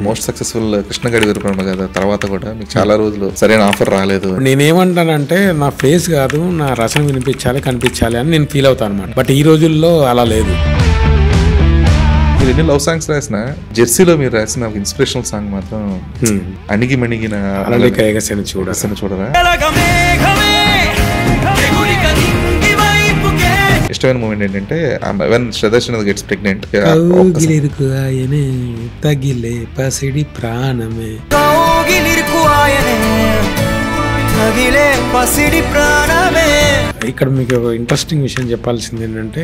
Most successful కృష్ణగాడి వీరబ్రహ్మ కదా తర్వాత కూడా మీకు చాలా రోజులు సరైన ఆఫర్ రాలేదు. నేనేమంటానంటే నా ఫేస్ కాదు నా రసం వినిపించాలి కనిపించాలి అని నేను ఫీల్ అవుతాను అనమాట. బట్ ఈ రోజుల్లో అలా లేదు. మీరు ఎన్ని లవ్ సాంగ్స్ రాసిన జెర్సీలో మీరు రాసిన ఇన్స్పిరేషనల్ సాంగ్ మాత్రం అణిగి మణిగిన చూడరా. ఇష్టమైన మూమెంట్ ఏంటంటే వెన్ శ్రద్ధ గెట్స్ ప్రెగ్నెంట్ తగిలే పసిడి ప్రాణమే ఇక్కడ మీకు ఇంట్రెస్టింగ్ విషయం చెప్పాల్సింది ఏంటంటే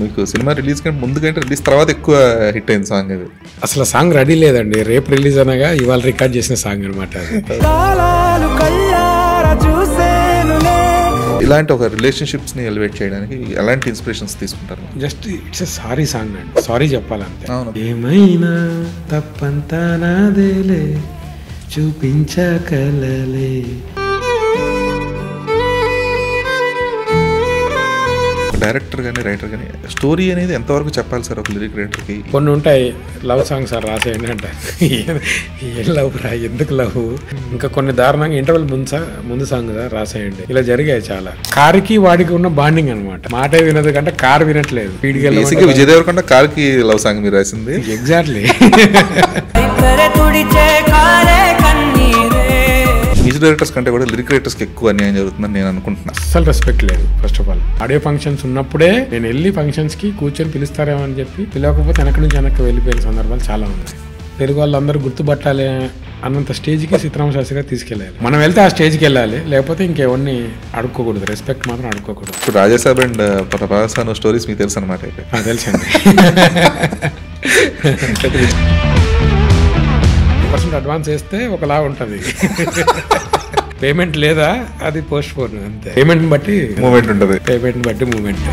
మీకు సినిమా రిలీజ్ కంటే ముందు కంటే రిలీజ్ తర్వాత ఎక్కువ హిట్ అయింది సాంగ్. అది అసలు సాంగ్ రెడీ లేదండి, రేపు రిలీజ్ అనగా ఇవాళ రికార్డ్ చేసిన సాంగ్ అనమాట. ఇలాంటి ఒక రిలేషన్షిప్స్ ని ఎలివేట్ చేయడానికి ఎలాంటి ఇన్స్పిరేషన్స్ తీసుకుంటారు? జస్ట్ ఇట్స్ సారీ సాంగ్ అండి, సారీ చెప్పాలంటే. ఏమైనా తప్పంతా నాదేలే చూపించకలలే. డైరెక్టర్ కానీ రైటర్ కానీ స్టోరీ అనేది ఎంతవరకు చెప్పాలి సార్ ఒక లిరిక్ రైటర్ కి? కొన్ని ఉంటాయి లవ్ సాంగ్స్ సార్ రాసేయండి అంటారు. ఏం లవ్ రా, ఎందుకు లవ్, ఇంకా కొన్ని దారుణంగా ఇంటర్వెల్ ముందు సాంగ్ రాసేయండి. ఇలా జరిగాయి చాలా. కారుకి వాడికి ఉన్న బాండింగ్ అనమాట. మాటే వినదు కంటే కారు వినట్లేదు. విజయ్ దేవరకొండ కారుకి లవ్ సాంగ్ మీరు రాసింది. ఎగ్జాక్ట్లీ. మ్యూజిక్ డైరెక్టర్స్ కంటే కూడా లిరిక్ రైటర్స్ కి ఎక్కువ అన్యాయం జరుగుతుందని నేను అనుకుంటున్నాను. అసలు రెస్పెక్ట్ లేదు. First of all audio functions ఉన్నప్పుడే నేను వెళ్ళి ఫంక్షన్స్ కి కూర్చొని పిలుస్తారేమో అని చెప్పి పిలవకపోతే వెనక్కి వెళ్ళిపోయిన సందర్భాలు చాలా ఉన్నాయి. తెలుగు వాళ్ళందరూ గుర్తుపట్టాలి అన్నంత స్టేజ్కి సీతారామ శాస్త్రి గారు తీసుకెళ్ళాలి. మనం వెళ్తే ఆ స్టేజ్కి వెళ్ళాలి, లేకపోతే ఇంకెవరిని అడుక్కోకూడదు. రెస్పెక్ట్ మాత్రం అడుక్కోకూడదు. ఇప్పుడు రాజాసాబ్ అండ్ ప్రభాస్ అన్న స్టోరీస్ మీకు తెలుసు అనమాట. తెలుసండి. అడ్వాన్స్ వేస్తే ఒకలా ఉంటది, పేమెంట్ లేదా అది పోస్ట్ పోన్ అంతే. పేమెంట్ బట్టి మూమెంట్ ఉంటుంది. పేమెంట్ బట్టి మూమెంట్.